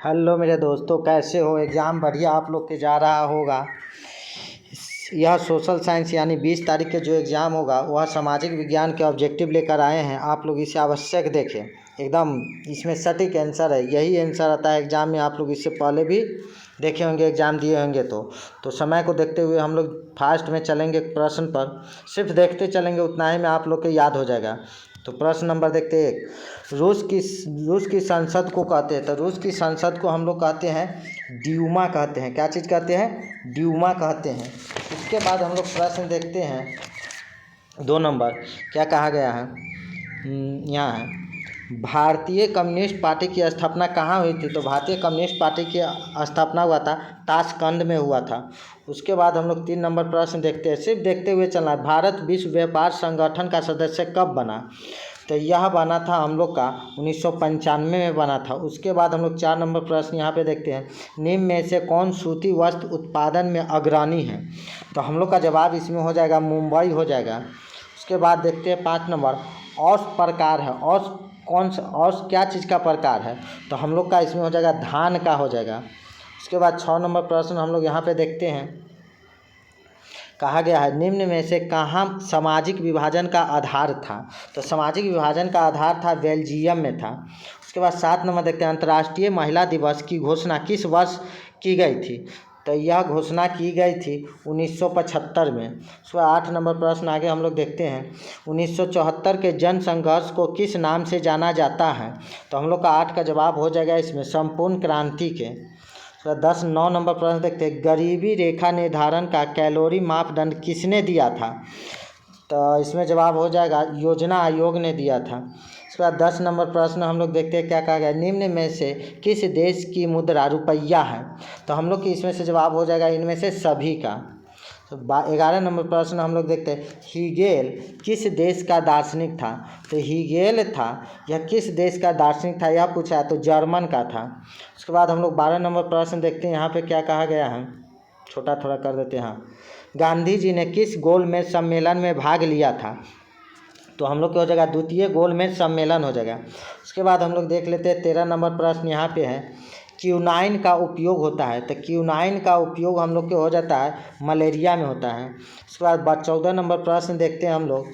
Hello मेरे दोस्तों, कैसे हो। एग्ज़ाम बढ़िया आप लोग के जा रहा होगा। यह सोशल साइंस यानी 20 तारीख के जो एग्ज़ाम होगा वह सामाजिक विज्ञान के ऑब्जेक्टिव लेकर आए हैं। आप लोग इसे आवश्यक देखें, एकदम इसमें सटीक आंसर है। यही आंसर आता है एग्ज़ाम में। आप लोग इससे पहले भी देखे होंगे, एग्ज़ाम दिए होंगे। तो समय को देखते हुए हम लोग फास्ट में चलेंगे। प्रश्न पर सिर्फ देखते चलेंगे, उतना ही में आप लोग के याद हो जाएगा। तो प्रश्न नंबर देखते हैं, रूस की संसद को कहते हैं। तो रूस की संसद को हम लोग कहते हैं ड्यूमा कहते हैं। क्या चीज़ कहते हैं? ड्यूमा कहते हैं। उसके बाद हम लोग प्रश्न देखते हैं 2 नंबर, क्या कहा गया है। यहाँ है, भारतीय कम्युनिस्ट पार्टी की स्थापना कहाँ हुई थी। तो भारतीय कम्युनिस्ट पार्टी की स्थापना हुआ था ताशकंद में हुआ था। उसके बाद हम लोग 3 नंबर प्रश्न देखते हैं, सिर्फ देखते हुए चलना है। भारत विश्व व्यापार संगठन का सदस्य कब बना। तो यह बना था हम लोग का 1995 में बना था। उसके बाद हम लोग 4 नंबर प्रश्न यहाँ पे देखते हैं, निम्न में से कौन सूती वस्त्र उत्पादन में अग्रणी है। तो हम लोग का जवाब इसमें हो जाएगा मुंबई हो जाएगा। उसके बाद देखते हैं 5 नंबर, औस प्रकार है। औस कौन सा, औस क्या चीज़ का प्रकार है। तो हम लोग का इसमें हो जाएगा धान का हो जाएगा। उसके बाद 6 नंबर प्रश्न हम लोग यहाँ पे देखते हैं, कहा गया है निम्न में से कहाँ सामाजिक विभाजन का आधार था। तो सामाजिक विभाजन का आधार था बेल्जियम में था। उसके बाद 7 नंबर देखते हैं, अंतर्राष्ट्रीय महिला दिवस की घोषणा किस वर्ष की गई थी। तो यह घोषणा की गई थी 1975 में। उसके बाद 8 नंबर प्रश्न आगे हम लोग देखते हैं, 1974 के जन संघर्ष को किस नाम से जाना जाता है। तो हम लोग का 8 का जवाब हो जाएगा इसमें संपूर्ण क्रांति के। 9 नंबर प्रश्न देखते हैं, गरीबी रेखा निर्धारण का कैलोरी मापदंड किसने दिया था। तो इसमें जवाब हो जाएगा योजना आयोग ने दिया था। उसके बाद 10 नंबर प्रश्न हम लोग देखते हैं, क्या कहा गया, निम्न में से किस देश की मुद्रा रुपया है। तो हम लोग की इसमें से जवाब हो जाएगा इनमें से सभी का। तो 11 नंबर प्रश्न हम लोग देखते हैं, हीगेल किस देश का दार्शनिक था। तो हीगेल था, यह किस देश का दार्शनिक था यह पूछा है, तो जर्मन का था। उसके बाद हम लोग 12 नंबर प्रश्न देखते हैं, यहाँ पे क्या कहा गया है, छोटा थोड़ा कर देते हैं। गांधी जी ने किस गोलमेज सम्मेलन में भाग लिया था। तो हम लोग क्या हो जाएगा, द्वितीय गोलमेज सम्मेलन हो जाएगा। उसके बाद हम लोग देख लेते हैं 13 नंबर प्रश्न यहाँ पे है, क्यूनाइन का उपयोग होता है। तो क्यूनाइन का उपयोग हम लोग के हो जाता है मलेरिया में होता है। उसके बाद 14 नंबर प्रश्न देखते हैं हम लोग।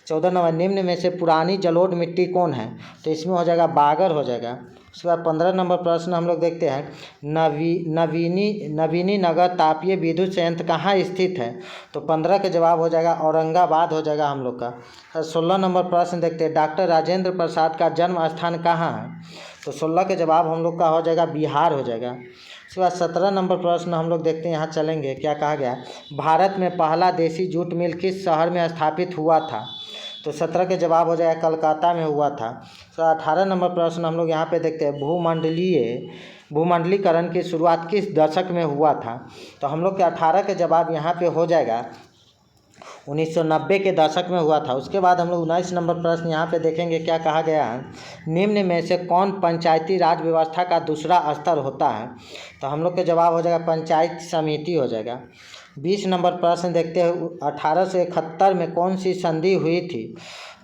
14 नंबर, निम्न में से पुरानी जलोढ़ मिट्टी कौन है। तो इसमें हो जाएगा बागर हो जाएगा। उसके बाद 15 नंबर प्रश्न हम लोग देखते हैं, नवीनी नगर तापीय विद्युत संयंत्र कहाँ स्थित है। तो 15 के जवाब हो जाएगा औरंगाबाद हो जाएगा हम लोग का। 16 नंबर प्रश्न देखते हैं, डॉक्टर राजेंद्र प्रसाद का जन्म स्थान कहाँ है। तो 16 के जवाब हम लोग का हो जाएगा बिहार हो जाएगा। उसके बाद 17 नंबर प्रश्न हम लोग देखते हैं, यहाँ चलेंगे, क्या कहा गया, भारत में पहला देसी जूट मिल किस शहर में स्थापित हुआ था। तो 17 के जवाब हो जाएगा कलकत्ता में हुआ था। तो 18 नंबर प्रश्न हम लोग यहाँ पे देखते हैं, भूमंडलीकरण की शुरुआत किस दशक में हुआ था। तो हम लोग के 18 के जवाब यहाँ पे हो जाएगा 1990 के दशक में हुआ था। उसके बाद हम लोग 19 नंबर प्रश्न यहाँ पे देखेंगे, क्या कहा गया है, निम्न में से कौन पंचायती राज व्यवस्था का दूसरा स्तर होता है। तो हम लोग के जवाब हो जाएगा पंचायत समिति हो जाएगा। 20 नंबर प्रश्न देखते हैं, 1871 में कौन सी संधि हुई थी।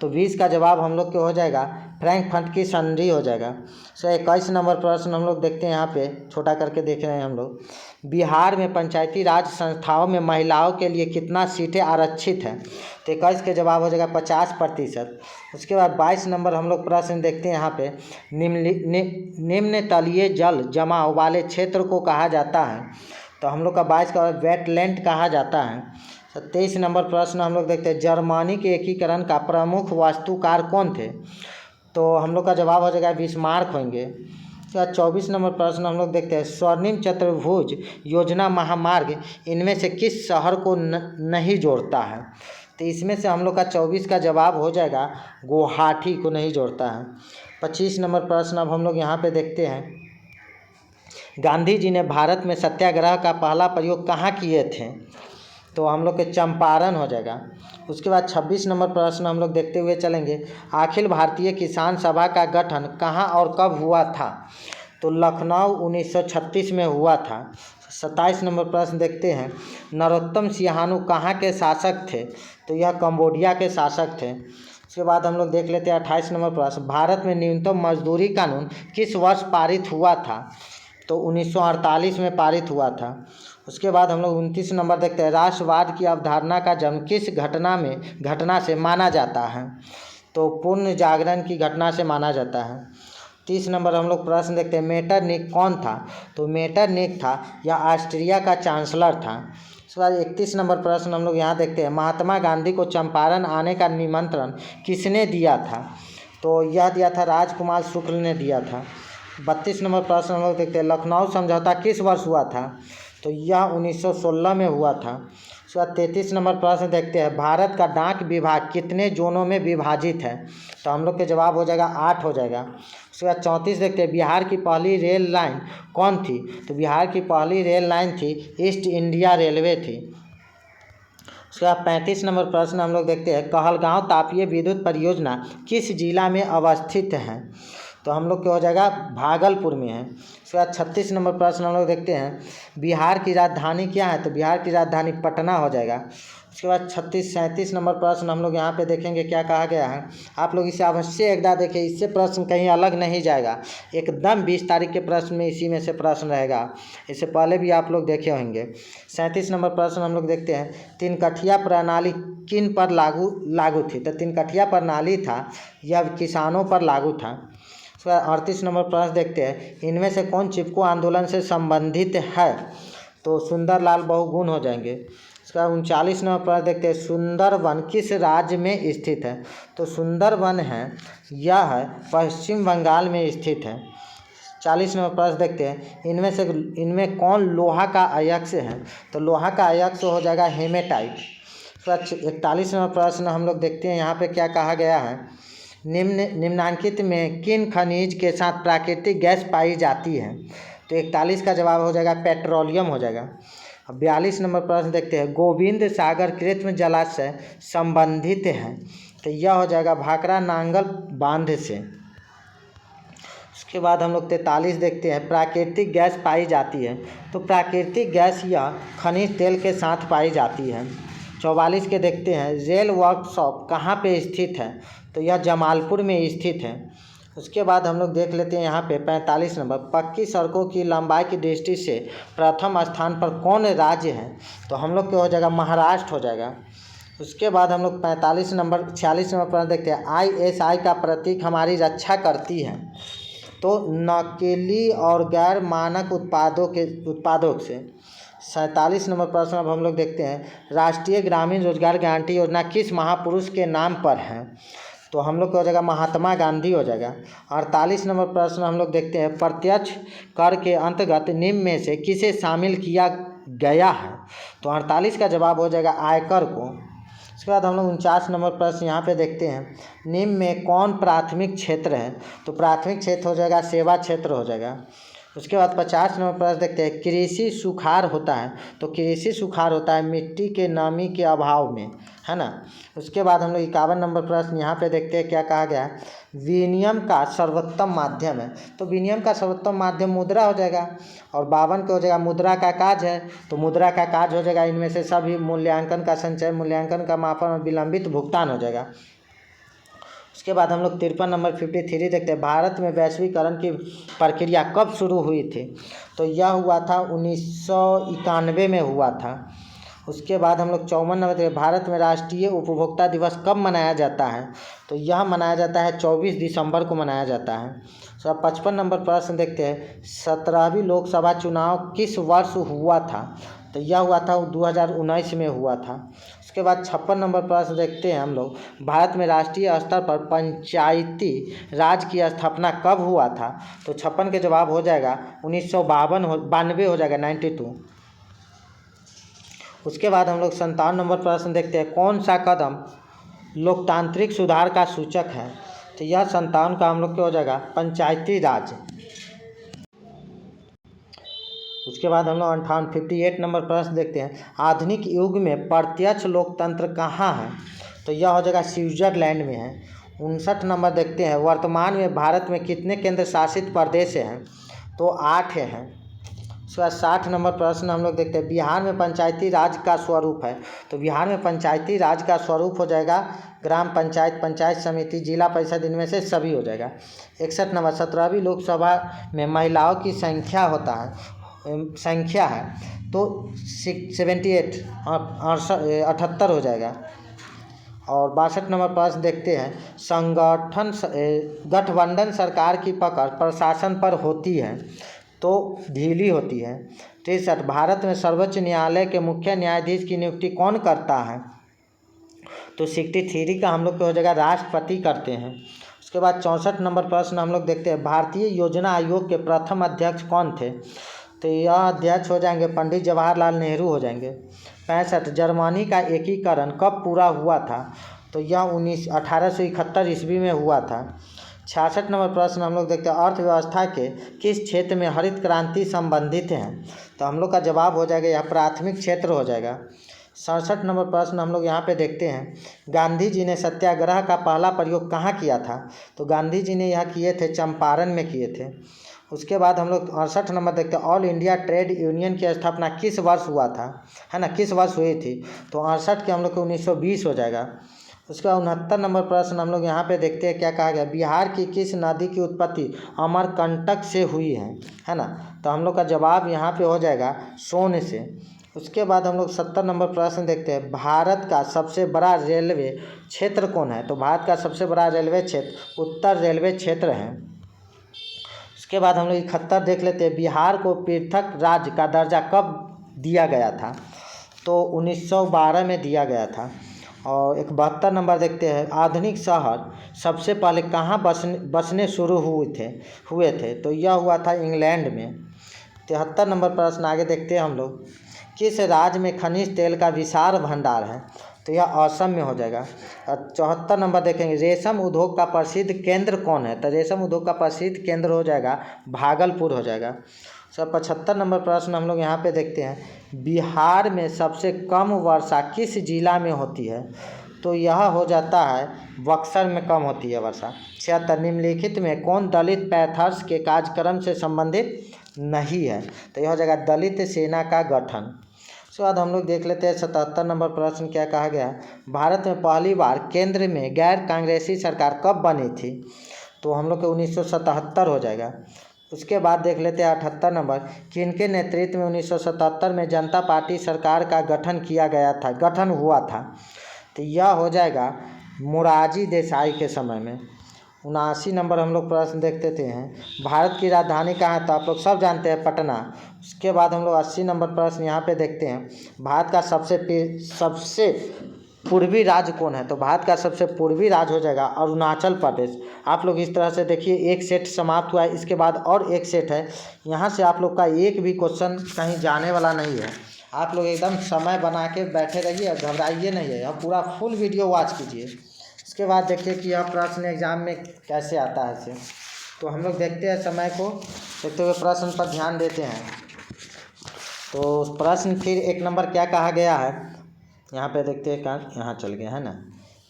तो 20 का जवाब हम लोग के हो जाएगा फ्रैंकफर्ट की संधि हो जाएगा। 21 नंबर प्रश्न हम लोग देखते हैं, यहाँ पे छोटा करके देख रहे हैं हम लोग, बिहार में पंचायती राज संस्थाओं में महिलाओं के लिए कितना सीटें आरक्षित हैं। तो 21 के जवाब हो जाएगा 50%। उसके बाद 22 नंबर हम लोग प्रश्न देखते हैं, यहाँ पे निम्न तलीय जल जमाव वाले क्षेत्र को कहा जाता है। तो हम लोग का 22 का वेटलैंड कहा जाता है। 23 नंबर प्रश्न हम लोग देखते हैं, जर्मनी के एकीकरण का प्रमुख वास्तुकार कौन थे। तो हम लोग का जवाब हो जाएगा बिस्मार्क होंगे। 24 नंबर प्रश्न हम लोग देखते हैं, स्वर्णिम चतुर्भुज योजना महामार्ग इनमें से किस शहर को नहीं जोड़ता है। तो इसमें से हम लोग का 24 का जवाब हो जाएगा गुवाहाटी को नहीं जोड़ता है। 25 नंबर प्रश्न अब हम लोग यहाँ पे देखते हैं, गांधी जी ने भारत में सत्याग्रह का पहला प्रयोग कहाँ किए थे। तो हम लोग के चंपारण हो जाएगा। उसके बाद 26 नंबर प्रश्न हम लोग देखते हुए चलेंगे, अखिल भारतीय किसान सभा का गठन कहाँ और कब हुआ था। तो लखनऊ 1936 में हुआ था। 27 नंबर प्रश्न देखते हैं, नरोत्तम सिंहानू कहाँ के शासक थे। तो यह कंबोडिया के शासक थे। उसके बाद हम लोग देख लेते हैं 28 नंबर प्रश्न, भारत में न्यूनतम मजदूरी कानून किस वर्ष पारित हुआ था। तो 1948 में पारित हुआ था। उसके बाद हम लोग 29 नंबर देखते हैं, राष्ट्रवाद की अवधारणा का जन्म किस घटना से माना जाता है? तो पुण्य जागरण की घटना से माना जाता है। 30 नंबर हम लोग प्रश्न देखते हैं, मेटरनिख कौन था? तो मेटरनिख था यह ऑस्ट्रिया का चांसलर था। उसके बाद 31 नंबर प्रश्न हम लोग यहाँ देखते हैं, महात्मा गांधी को चंपारण आने का निमंत्रण किसने दिया था? तो यह दिया था राजकुमार शुक्ल ने दिया था। 32 नंबर प्रश्न हम लोग देखते हैं, लखनऊ समझौता किस वर्ष हुआ था? तो यह 1916 में हुआ था। उसके बाद 33 नंबर प्रश्न देखते हैं, भारत का डाक विभाग कितने जोनों में विभाजित है? तो हम लोग के जवाब हो जाएगा 8 हो जाएगा। उसके बाद 34 देखते हैं, बिहार की पहली रेल लाइन कौन थी? तो बिहार की पहली रेल लाइन थी ईस्ट इंडिया रेलवे थी। उसके बाद 35 नंबर प्रश्न हम लोग देखते हैं, कहलगांव तापीय विद्युत परियोजना किस जिला में अवस्थित है? तो हम लोग क्या हो जाएगा, भागलपुर में है। उसके बाद 36 नंबर प्रश्न हम लोग देखते हैं, बिहार की राजधानी क्या है? तो बिहार की राजधानी पटना हो जाएगा। उसके बाद 37 नंबर प्रश्न हम लोग यहाँ पे देखेंगे क्या कहा गया है। आप लोग इसे अवश्य एक बार देखें, इससे प्रश्न कहीं अलग नहीं जाएगा, एकदम 20 तारीख के प्रश्न में इसी में से प्रश्न रहेगा। इससे पहले भी आप लोग देखे होंगे। 37 नंबर प्रश्न हम लोग देखते हैं, तिनकठिया प्रणाली किन पर लागू थी? तो तिनकठिया प्रणाली था यह किसानों पर लागू था। उसके बाद 38 नंबर प्रश्न देखते हैं, इनमें से कौन चिपको आंदोलन से संबंधित है? तो सुंदरलाल बहुगुण हो जाएंगे। उसके बाद 39 नंबर प्रश्न देखते हैं, सुंदरवन किस राज्य में स्थित है? तो सुंदरवन है यह पश्चिम बंगाल में स्थित है। 40 नंबर प्रश्न देखते हैं, इनमें कौन लोहा का अयस्क है? तो लोहा का अयस्क हो जाएगा हेमेटाइट। 41 नंबर प्रश्न हम लोग देखते हैं, यहाँ पे क्या कहा गया है, निम्नांकित में किन खनिज के साथ प्राकृतिक गैस पाई जाती है? तो 41 का जवाब हो जाएगा पेट्रोलियम हो जाएगा। अब 42 नंबर प्रश्न देखते हैं, गोविंद सागर कृत्रिम जलाशय संबंधित है? तो यह हो जाएगा भाखड़ा नांगल बांध से। उसके बाद हम लोग 43 देखते हैं, प्राकृतिक गैस पाई जाती है? तो प्राकृतिक गैस या खनिज तेल के साथ पाई जाती है। 44 के देखते हैं, रेल वर्कशॉप कहाँ पे स्थित है? तो यह जमालपुर में स्थित है। उसके बाद हम लोग देख लेते हैं यहाँ पे 45 नंबर, पक्की सड़कों की लंबाई की दृष्टि से प्रथम स्थान पर कौन राज्य है? तो हम लोग क्या हो जाएगा, महाराष्ट्र हो जाएगा। उसके बाद हम लोग 46 नंबर प्रश्न देखते हैं, ISI का प्रतीक हमारी रक्षा करती है? तो नकेली और गैर मानक उत्पादों से। 47 नंबर प्रश्न अब हम लोग देखते हैं, राष्ट्रीय ग्रामीण रोजगार गारंटी योजना किस महापुरुष के नाम पर है? तो हम लोग का हो जाएगा महात्मा गांधी हो जाएगा। 48 नंबर प्रश्न हम लोग देखते हैं, प्रत्यक्ष कर के अंतर्गत निम्न में से किसे शामिल किया गया है? तो 48 का जवाब हो जाएगा आयकर को। उसके बाद हम लोग 49 नंबर प्रश्न यहाँ पे देखते हैं, निम्न में कौन प्राथमिक क्षेत्र है? तो प्राथमिक क्षेत्र हो जाएगा सेवा क्षेत्र हो जाएगा। उसके बाद 50 नंबर प्रश्न देखते हैं, कृषि सुखाड़ होता है? तो कृषि सुखाड़ होता है मिट्टी के नमी के अभाव में, है ना। उसके बाद हम लोग 51 नंबर प्रश्न यहाँ पे देखते हैं क्या कहा गया है, विनिमय का सर्वोत्तम माध्यम है? तो विनिमय का सर्वोत्तम माध्यम मुद्रा हो जाएगा। और 52 का हो जाएगा, मुद्रा का काज है? तो मुद्रा का काज हो जाएगा इनमें से सभी, मूल्यांकन का संचय, मूल्यांकन का मापन और विलंबित भुगतान हो जाएगा। उसके बाद हम लोग 53 नंबर 53 देखते हैं, भारत में वैश्वीकरण की प्रक्रिया कब शुरू हुई थी? तो यह हुआ था 1991 में हुआ था। उसके बाद हम लोग 54 नंबर देखते हैं, भारत में राष्ट्रीय उपभोक्ता दिवस कब मनाया जाता है? तो यह मनाया जाता है 24 दिसंबर को मनाया जाता है। तो 55 नंबर प्रश्न देखते हैं, 17वीं लोकसभा चुनाव किस वर्ष हुआ था? तो यह हुआ था 2019 में हुआ था। उसके बाद 56 नंबर प्रश्न देखते हैं हम लोग, भारत में राष्ट्रीय स्तर पर पंचायती राज की स्थापना कब हुआ था? तो 56 के जवाब हो जाएगा 1992 हो जाएगा 92। उसके बाद हम लोग 57 नंबर प्रश्न देखते हैं, कौन सा कदम लोकतांत्रिक सुधार का सूचक है? तो यह 57 का हम लोग क्या हो जाएगा, पंचायती राज। उसके बाद हम लोग 58 नंबर प्रश्न देखते हैं, आधुनिक युग में प्रत्यक्ष लोकतंत्र कहाँ है? तो यह हो जाएगा स्विट्जरलैंड में है। 59 नंबर देखते हैं, वर्तमान में भारत में कितने केंद्र शासित प्रदेश हैं? तो 8 हैं। उसके बाद 60 नंबर प्रश्न हम लोग देखते हैं, बिहार में पंचायती राज का स्वरूप है? तो बिहार में पंचायती राज का स्वरूप हो जाएगा ग्राम पंचायत, पंचायत समिति, जिला परिषद, इनमें से सभी हो जाएगा। 61 नंबर 17वीं लोकसभा में महिलाओं की संख्या है तो 78 78 हो जाएगा। और 62 नंबर प्रश्न देखते हैं, गठबंधन सरकार की पकड़ प्रशासन पर होती है तो ढीली होती है। 63 भारत में सर्वोच्च न्यायालय के मुख्य न्यायाधीश की नियुक्ति कौन करता है? तो 63 का हम लोग क्या हो जाएगा, राष्ट्रपति करते हैं। उसके बाद 64 नंबर प्रश्न हम लोग देखते हैं, भारतीय योजना आयोग के प्रथम अध्यक्ष कौन थे? तो यह अध्यक्ष हो जाएंगे पंडित जवाहरलाल नेहरू हो जाएंगे। 65 जर्मनी का एकीकरण कब पूरा हुआ था? तो यह 1871 ईस्वी में हुआ था। 66 नंबर प्रश्न हम लोग देखते हैं, अर्थव्यवस्था के किस क्षेत्र में हरित क्रांति संबंधित हैं? तो हम लोग का जवाब हो जाएगा यह प्राथमिक क्षेत्र हो जाएगा। 67 नंबर प्रश्न हम लोग यहाँ पे देखते हैं, गांधी जी ने सत्याग्रह का पहला प्रयोग कहाँ किया था? तो गांधी जी ने यह किए थे चंपारण में किए थे। उसके बाद हम लोग 68 नंबर देखते हैं, ऑल इंडिया ट्रेड यूनियन की स्थापना किस वर्ष हुआ था, है ना, किस वर्ष हुई थी? तो 68 के हम लोग को 1920 हो जाएगा। उसके बाद 69 नंबर प्रश्न हम लोग यहाँ पे देखते हैं क्या कहा गया, बिहार की किस नदी की उत्पत्ति अमरकंटक से हुई है ना? तो हम लोग का जवाब यहाँ पे हो जाएगा सोन से। उसके बाद हम लोग 70 नंबर प्रश्न देखते हैं, भारत का सबसे बड़ा रेलवे क्षेत्र कौन है? तो भारत का सबसे बड़ा रेलवे क्षेत्र उत्तर रेलवे क्षेत्र है। उसके बाद हम लोग 71 देख लेते हैं, बिहार को पृथक राज्य का दर्जा कब दिया गया था? तो 1912 में दिया गया था। और 72 नंबर देखते हैं, आधुनिक शहर सबसे पहले कहाँ बसने शुरू हुए थे? तो यह हुआ था इंग्लैंड में। 73 नंबर प्रश्न आगे देखते हैं हम लोग, किस राज्य में खनिज तेल का विशाल भंडार है? तो यह असम में हो जाएगा। 74 नंबर देखेंगे, रेशम उद्योग का प्रसिद्ध केंद्र कौन है? तो रेशम उद्योग का प्रसिद्ध केंद्र हो जाएगा भागलपुर हो जाएगा। 75 नंबर प्रश्न हम लोग यहाँ पे देखते हैं, बिहार में सबसे कम वर्षा किस जिला में होती है? तो यह हो जाता है बक्सर में कम होती है वर्षा। 76 निम्नलिखित में कौन दलित पैंथर्स के कार्यक्रम से संबंधित नहीं है? तो यह हो जाएगा दलित सेना का गठन। उसके बाद हम लोग देख लेते हैं 77 नंबर प्रश्न क्या कहा गया, भारत में पहली बार केंद्र में गैर कांग्रेसी सरकार कब बनी थी? तो हम लोग के 1977 हो जाएगा। उसके बाद देख लेते हैं 78 नंबर, किनके नेतृत्व में 1977 में जनता पार्टी सरकार का गठन हुआ था? तो यह हो जाएगा मोरारजी देसाई के समय में। 79 नंबर हम लोग प्रश्न देखते हैं, भारत की राजधानी कहाँ है? तो आप लोग सब जानते हैं पटना। उसके बाद हम लोग 80 नंबर प्रश्न यहाँ पे देखते हैं, भारत का सबसे पूर्वी राज्य कौन है? तो भारत का सबसे पूर्वी राज्य हो जाएगा अरुणाचल प्रदेश। आप लोग इस तरह से देखिए, एक सेट समाप्त हुआ है, इसके बाद और एक सेट है। यहाँ से आप लोग का एक भी क्वेश्चन कहीं जाने वाला नहीं है। आप लोग एकदम समय बना के बैठे रहिए, घबराइए नहीं है, अब पूरा फुल वीडियो वॉच कीजिए। उसके बाद देखिए कि यह प्रश्न एग्जाम में कैसे आता है इसे। तो हम लोग देखते हैं समय को देखते हुए प्रश्न पर ध्यान देते हैं। तो प्रश्न फिर 1 नंबर क्या कहा गया है, यहाँ पे देखते हैं, कहाँ यहाँ चल गया है ना,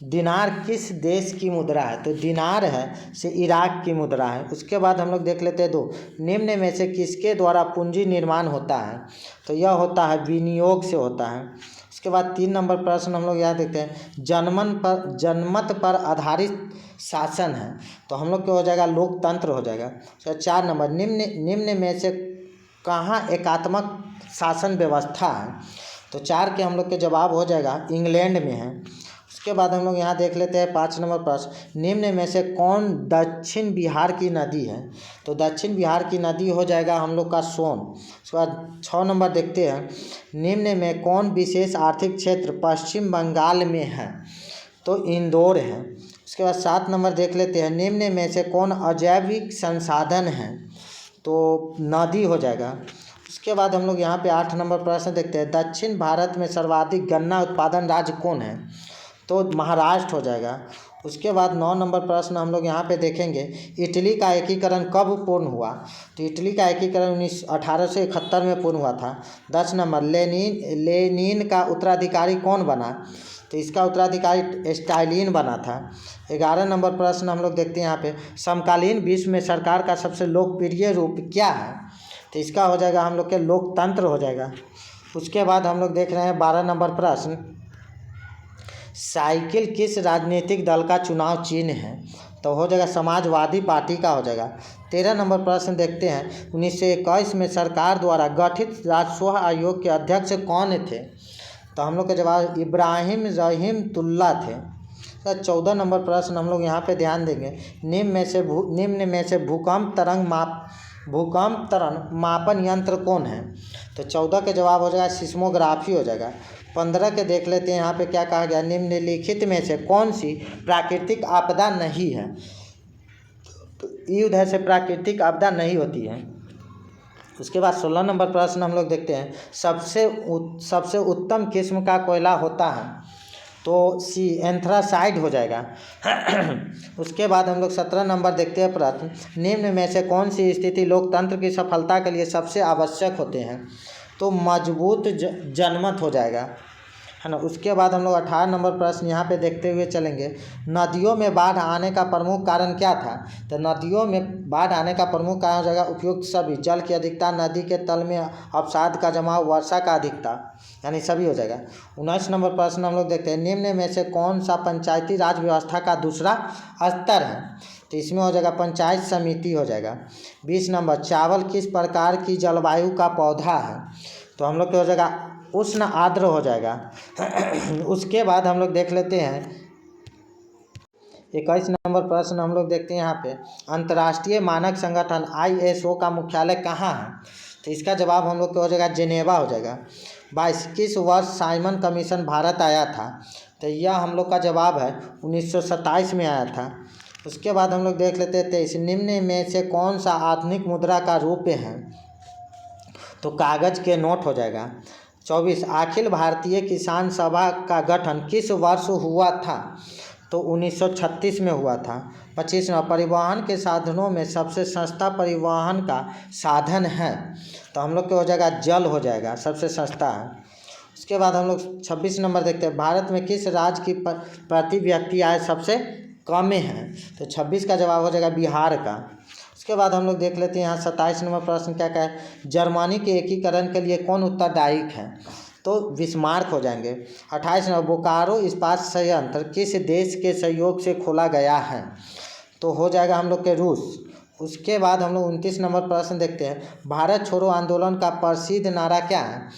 दिनार किस देश की मुद्रा है? तो दिनार है से इराक की मुद्रा है। उसके बाद हम लोग देख लेते हैं 2, निम्न में से किसके द्वारा पूंजी निर्माण होता है? तो यह होता है विनियोग से होता है। उसके बाद 3 नंबर प्रश्न हम लोग यहाँ देखते हैं, जनमत पर आधारित शासन है। तो हम लोग क्या हो जाएगा, लोकतंत्र हो जाएगा। 4 नंबर, निम्न में से कहाँ एकात्मक शासन व्यवस्था है? तो 4 के हम लोग के जवाब हो जाएगा इंग्लैंड में है। उसके बाद हम लोग यहाँ देख लेते हैं 5 नंबर प्रश्न, निम्न में से कौन दक्षिण बिहार की नदी है? तो दक्षिण बिहार की नदी हो जाएगा हम लोग का सोन। उसके बाद 6 नंबर देखते हैं, निम्न में कौन विशेष आर्थिक क्षेत्र पश्चिम बंगाल में है? तो इंदौर है। उसके बाद 7 नंबर देख लेते हैं, निम्न में से कौन अजैविक संसाधन है? तो नदी हो जाएगा। उसके बाद हम लोग यहाँ पे 8 नंबर प्रश्न देखते हैं, दक्षिण भारत में सर्वाधिक गन्ना उत्पादन राज्य कौन है? तो महाराष्ट्र हो जाएगा। उसके बाद 9 नंबर प्रश्न हम लोग यहाँ पे देखेंगे, इटली का एकीकरण कब पूर्ण हुआ? तो इटली का एकीकरण 1871 में पूर्ण हुआ था। 10 नंबर, लेनिन का उत्तराधिकारी कौन बना? तो इसका उत्तराधिकारी स्टालिन बना था। 11 नंबर प्रश्न हम लोग देखते हैं यहाँ पे, समकालीन विश्व में सरकार का सबसे लोकप्रिय रूप क्या है? तो इसका हो जाएगा हम लोग के लोकतंत्र हो जाएगा। उसके बाद हम लोग देख रहे हैं 12 नंबर प्रश्न, साइकिल किस राजनीतिक दल का चुनाव चिन्ह है? तो हो जाएगा समाजवादी पार्टी का हो जाएगा। 13 नंबर प्रश्न देखते हैं, 1921 में सरकार द्वारा गठित राजस्व आयोग के अध्यक्ष कौन थे? तो हम लोग का जवाब इब्राहिम रहीमतुल्ला थे। 14 नंबर प्रश्न हम लोग यहाँ पे ध्यान देंगे, निम्न में से भूकंप तरंग मापन यंत्र कौन है? तो 14 के जवाब हो जाएगा सिस्मोग्राफी हो जाएगा। 15 के देख लेते हैं, यहाँ पे क्या कहा गया, निम्नलिखित में से कौन सी प्राकृतिक आपदा नहीं है? तो युद्ध से प्राकृतिक आपदा नहीं होती है। उसके बाद 16 नंबर प्रश्न हम लोग देखते हैं, सबसे उत्तम किस्म का कोयला होता है? तो सी एंथ्रासाइड हो जाएगा। उसके बाद हम लोग 17 नंबर देखते हैं प्रश्न, निम्न में से कौन सी स्थिति लोकतंत्र की सफलता के लिए सबसे आवश्यक होते हैं? तो मजबूत जनमत हो जाएगा, है ना। उसके बाद हम लोग 18 नंबर प्रश्न यहाँ पे देखते हुए चलेंगे, नदियों में बाढ़ आने का प्रमुख कारण क्या था? तो नदियों में बाढ़ आने का प्रमुख कारण हो जाएगा उपयुक्त सभी, जल की अधिकता, नदी के तल में अवसाद का जमाव, वर्षा का अधिकता, यानी सभी हो जाएगा। 19 नंबर प्रश्न हम लोग देखते हैं, निम्न में से कौन सा पंचायती राज व्यवस्था का दूसरा स्तर है? तो इसमें हो जाएगा पंचायत समिति हो जाएगा। 20 नंबर, चावल किस प्रकार की जलवायु का पौधा है? तो हम लोग क्या हो जाएगा, उष्ण आर्द्र हो जाएगा। उसके बाद हम लोग देख लेते हैं 21 नंबर प्रश्न हम लोग देखते हैं यहाँ पे, अंतर्राष्ट्रीय मानक संगठन ISO का मुख्यालय कहाँ है? तो इसका जवाब हम लोग क्या हो जाएगा, जेनेवा हो जाएगा। 22, किस वर्ष साइमन कमीशन भारत आया था? तो यह हम लोग का जवाब है 1927 में आया था। उसके बाद हम लोग देख लेते हैं 23, निम्न में से कौन सा आधुनिक मुद्रा का रूप है? तो कागज के नोट हो जाएगा। 24, अखिल भारतीय किसान सभा का गठन किस वर्ष हुआ था? तो 1936 में हुआ था। 25, परिवहन के साधनों में सबसे सस्ता परिवहन का साधन है? तो हम लोग क्या हो जाएगा, जल हो जाएगा, सबसे सस्ता है। उसके बाद हम लोग 26 नंबर देखते हैं, भारत में किस राज्य की प्रति व्यक्ति आय सबसे कम है? तो 26 का जवाब हो जाएगा बिहार का। उसके बाद हम लोग देख लेते हैं यहाँ 27 नंबर प्रश्न क्या है, जर्मनी के एकीकरण के लिए कौन उत्तरदायी है? तो बिस्मार्क हो जाएंगे। 28 नंबर, बोकारो इस्पात संयंत्र किस देश के सहयोग से खोला गया है? तो हो जाएगा हम लोग के रूस। उसके बाद हम लोग 29 नंबर प्रश्न देखते हैं, भारत छोड़ो आंदोलन का प्रसिद्ध नारा क्या है?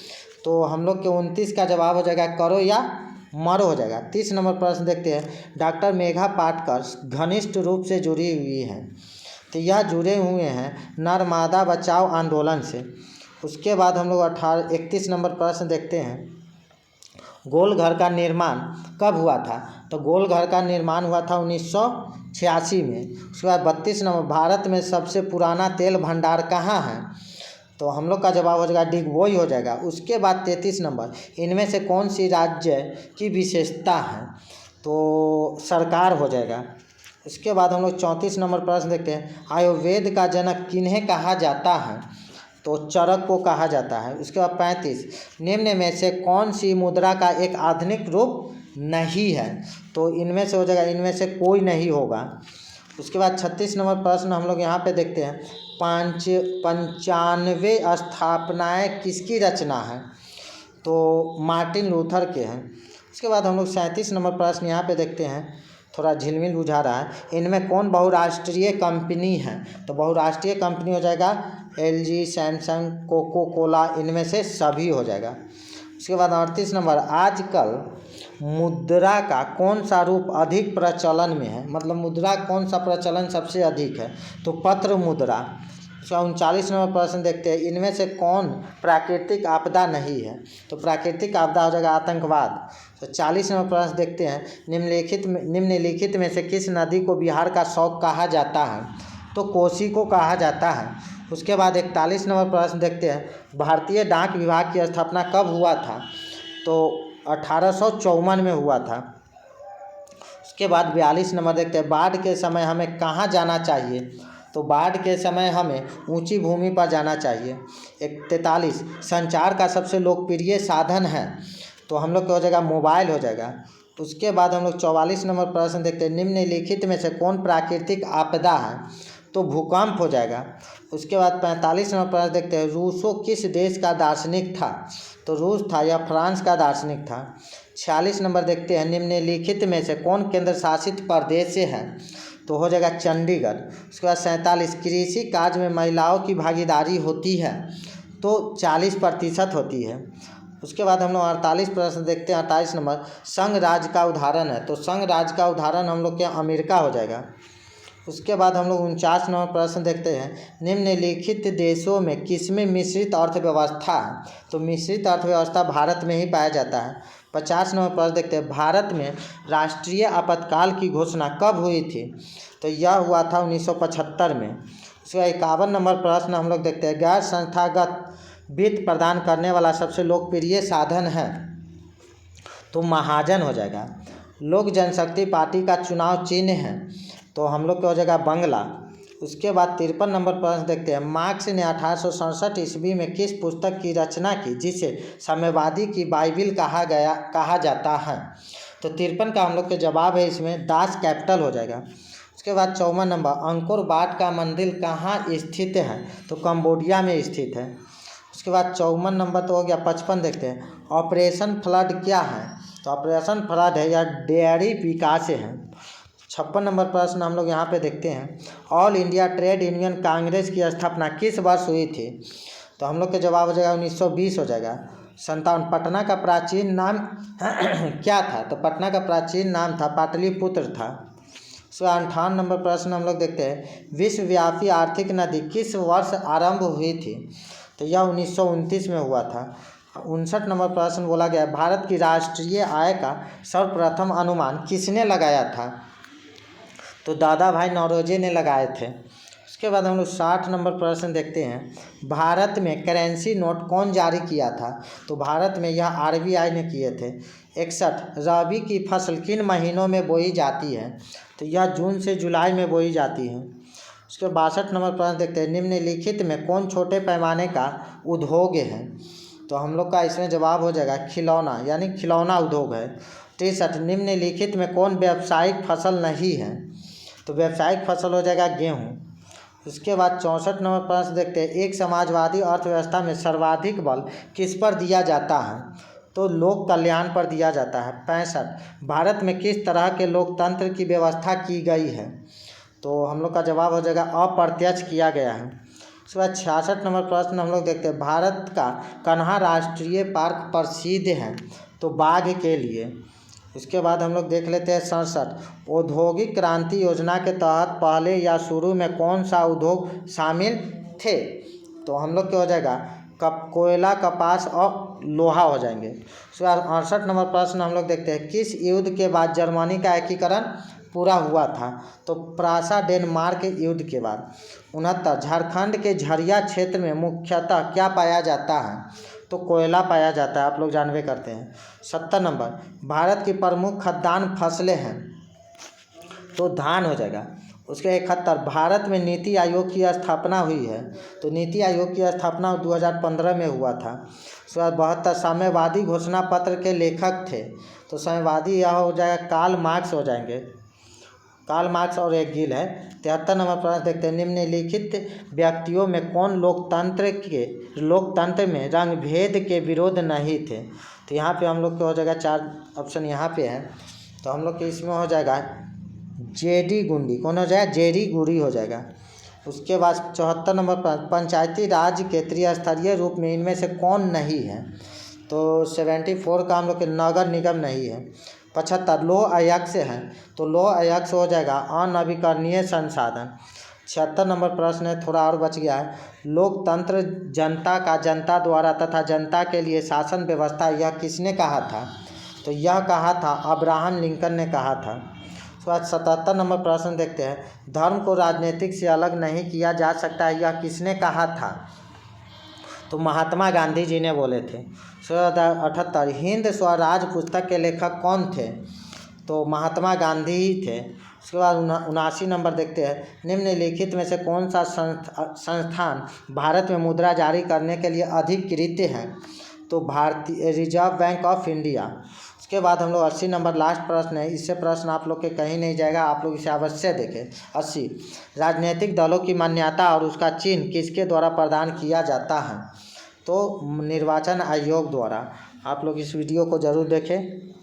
तो हम लोग के 29 का जवाब हो जाएगा करो या मरो हो जाएगा। 30 नंबर प्रश्न देखते हैं, डॉक्टर मेघा पाटकर घनिष्ठ रूप से जुड़ी हुई हैं? तो यह जुड़े हुए हैं नर्मदा बचाओ आंदोलन से। उसके बाद हम लोग 31 नंबर प्रश्न देखते हैं, गोल घर का निर्माण कब हुआ था? तो गोल घर का निर्माण हुआ था 1986 में। उसके बाद 32 नंबर, भारत में सबसे पुराना तेल भंडार कहाँ है? तो हम लोग का जवाब हो जाएगा डिगबोई हो जाएगा। उसके बाद 33 नंबर, इनमें से कौन सी राज्य की विशेषता है? तो सरकार हो जाएगा। उसके बाद हम लोग 34 नंबर प्रश्न देखते हैं, आयुर्वेद का जनक किन्हें कहा जाता है? तो चरक को कहा जाता है। उसके बाद 35, निम्न में से कौन सी मुद्रा का एक आधुनिक रूप नहीं है? तो इनमें से हो जाएगा, इनमें से कोई नहीं होगा। उसके बाद 36 नंबर प्रश्न हम लोग यहाँ पे देखते हैं, 95 स्थापनाएँ किसकी रचना है? तो मार्टिन लूथर के हैं। उसके बाद हम लोग 37 नंबर प्रश्न यहाँ पे देखते हैं, थोड़ा झिलमिल बुझा रहा है, इनमें कौन बहुराष्ट्रीय कंपनी है? तो बहुराष्ट्रीय कंपनी हो जाएगा LG, सैमसंग, कोको कोला, इनमें से सभी हो जाएगा। उसके बाद 38 नंबर, आजकल मुद्रा का कौन सा रूप अधिक प्रचलन में है? मतलब मुद्रा कौन सा प्रचलन सबसे अधिक है? तो पत्र मुद्रा। उसका 39 नंबर प्रश्न देखते हैं, इनमें से कौन प्राकृतिक आपदा नहीं है? तो प्राकृतिक आपदा हो जाएगा आतंकवाद। तो 40 नंबर प्रश्न देखते हैं, निम्नलिखित में से किस नदी को बिहार का शौक कहा जाता है? तो कोसी को कहा जाता है। उसके बाद 41 नंबर प्रश्न देखते हैं, भारतीय डाक विभाग की स्थापना कब हुआ था? तो 1854 में हुआ था। उसके बाद 42 नंबर देखते हैं, बाढ़ के समय हमें कहाँ जाना चाहिए? तो बाढ़ के समय हमें ऊंची भूमि पर जाना चाहिए। 43, संचार का सबसे लोकप्रिय साधन है? तो हम लोग क्या हो जाएगा, मोबाइल हो जाएगा। उसके बाद हम लोग 44 नंबर प्रश्न देखते हैं, निम्नलिखित में से कौन प्राकृतिक आपदा है? तो भूकंप हो जाएगा। उसके बाद 45 नंबर प्रश्न देखते हैं, रूसो किस देश का दार्शनिक था? तो रूस था या फ्रांस का दार्शनिक था? 46 नंबर देखते हैं, निम्नलिखित में से कौन केंद्र शासित प्रदेश है? तो हो जाएगा चंडीगढ़। उसके बाद 47, कृषि कार्य में महिलाओं की भागीदारी होती है? तो 40% होती है। उसके बाद हम लोग 48 प्रश्न देखते हैं। 48 नंबर, संघ राज्य का उदाहरण है? तो संघ राज्य का उदाहरण हम लोग के यहाँ अमेरिका हो जाएगा। उसके बाद हम लोग 49 नंबर प्रश्न देखते हैं, निम्नलिखित देशों में किसमें मिश्रित अर्थव्यवस्था है? तो मिश्रित अर्थव्यवस्था भारत में ही पाया जाता है। 50 नंबर प्रश्न देखते हैं, भारत में राष्ट्रीय आपातकाल की घोषणा कब हुई थी? तो यह हुआ था 1975 में। उसके बाद 51 नंबर प्रश्न हम लोग देखते हैं, गैर संस्थागत वित्त प्रदान करने वाला सबसे लोकप्रिय साधन है? तो महाजन हो जाएगा। लोक जनशक्ति पार्टी का चुनाव चिन्ह है? तो हम लोग क्या हो जाएगा, बंगला। उसके बाद 53 नंबर प्रश्न देखते हैं, मार्क्स ने 1867 ईस्वी में किस पुस्तक की रचना की जिसे साम्यवादी की बाइबिल कहा जाता है? तो 53 का हम लोग के जवाब है इसमें दास कैपिटल हो जाएगा। उसके बाद 54 नंबर, अंकोर वाट का मंदिर कहाँ स्थित है? तो कंबोडिया में स्थित है। उसके बाद 54 नंबर तो हो गया। 55 देखते हैं, ऑपरेशन फ्लड क्या है? तो ऑपरेशन फ्लड है या डेयरी विकास है। 56 नंबर प्रश्न हम लोग यहाँ पे देखते हैं, all India trade union Congress की स्थापना किस वर्ष हुई थी? तो हम लोग के जवाब हो जाएगा 1920 हो जाएगा। 57, पटना का प्राचीन नाम क्या था? तो पटना का प्राचीन नाम था पाटलिपुत्र था। 58 नंबर प्रश्न हम लोग देखते हैं, विश्वव्यापी आर्थिक नदी किस वर्ष आरंभ हुई थी? तो यह 1929 में हुआ था। 59 नंबर प्रश्न बोला गया, भारत की राष्ट्रीय आय का सर्वप्रथम अनुमान किसने लगाया था? तो दादा भाई नौरोजी ने लगाए थे। उसके बाद हम लोग 60 नंबर प्रश्न देखते हैं, भारत में करेंसी नोट कौन जारी किया था? तो भारत में यह आरबीआई ने किए थे। 61, रबी की फसल किन महीनों में बोई जाती है? तो यह जून से जुलाई में बोई जाती है। उसके 62 नंबर प्रश्न देखते हैं, निम्नलिखित में कौन छोटे पैमाने का उद्योग है? तो हम लोग का इसमें जवाब हो जाएगा खिलौना, यानी खिलौना उद्योग है। 63, निम्नलिखित में कौन व्यावसायिक फसल नहीं है? तो व्यावसायिक फसल हो जाएगा गेहूँ। उसके बाद 64 नंबर प्रश्न देखते हैं, एक समाजवादी अर्थव्यवस्था में सर्वाधिक बल किस पर दिया जाता है? तो लोक कल्याण पर दिया जाता है। 65, भारत में किस तरह के लोकतंत्र की व्यवस्था की गई है? तो हम लोग का जवाब हो जाएगा अप्रत्यक्ष किया गया है। उसके बाद 66 नंबर प्रश्न हम लोग देखते हैं, भारत का कन्हा राष्ट्रीय पार्क प्रसिद्ध है? तो बाघ के लिए। उसके बाद हम लोग देख लेते हैं 67, औद्योगिक क्रांति योजना के तहत पहले या शुरू में कौन सा उद्योग शामिल थे? तो हम लोग क्या हो जाएगा, कोयला, कपास और लोहा हो जाएंगे। उसके बाद 68 नंबर प्रश्न हम लोग देखते हैं, किस युद्ध के बाद जर्मनी का एकीकरण पूरा हुआ था? तो प्रासा डेनमार्क युद्ध के बाद। 69, झारखंड के झरिया क्षेत्र में मुख्यतः क्या पाया जाता है? तो कोयला पाया जाता है, आप लोग जानवे करते हैं। 70 नंबर, भारत की प्रमुख खाद्यान्न फसलें हैं? तो धान हो जाएगा। उसके 71, भारत में नीति आयोग की स्थापना हुई है? तो नीति आयोग की स्थापना 2015 में हुआ था। उसके बाद 72, साम्यवादी घोषणा पत्र के लेखक थे? तो साम्यवादी यह हो जाएगा कार्ल मार्क्स हो जाएंगे, कार्ल मार्क्स और एक गिल है। 73 नंबर प्रश्न देखते हैं, निम्नलिखित व्यक्तियों में कौन लोकतंत्र में रंग भेद के विरोध नहीं थे? तो यहाँ पे हम लोग को हो जाएगा 4 ऑप्शन यहाँ पे है, तो हम लोग के इसमें हो जाएगा जेडी गुंडी, कौन हो जाएगा, जेडी गुरी हो जाएगा। उसके बाद 74 नंबर पर, पंचायती राज के त्रिस्तरीय रूप में इनमें से कौन नहीं है? तो 74 का हम लोग के नगर निगम नहीं है। 75, लोह अयस्क है? तो लोह अयस्क हो जाएगा अनवीकरणीय संसाधन। 76 नंबर प्रश्न है, थोड़ा और बच गया है, लोकतंत्र जनता का जनता द्वारा तथा जनता के लिए शासन व्यवस्था, यह किसने कहा था? तो यह कहा था अब्राहम लिंकन ने कहा था। उसके बाद 77 नंबर प्रश्न देखते हैं, धर्म को राजनीतिक से अलग नहीं किया जा सकता, यह किसने कहा था? तो महात्मा गांधी जी ने बोले थे। 78, हिंद स्वराज पुस्तक के लेखक कौन थे? तो महात्मा गांधी ही थे। उसके बाद 79 नंबर देखते हैं, निम्नलिखित में से कौन सा संस्थान भारत में मुद्रा जारी करने के लिए अधिकृत है? तो भारतीय रिजर्व बैंक ऑफ इंडिया। उसके बाद हम लोग 80 नंबर लास्ट प्रश्न है, इससे प्रश्न आप लोग के कहीं नहीं जाएगा, आप लोग इसे अवश्य देखें। 80, राजनीतिक दलों की मान्यता और उसका चिन्ह किसके द्वारा प्रदान किया जाता है? तो निर्वाचन आयोग द्वारा। आप लोग इस वीडियो को ज़रूर देखें।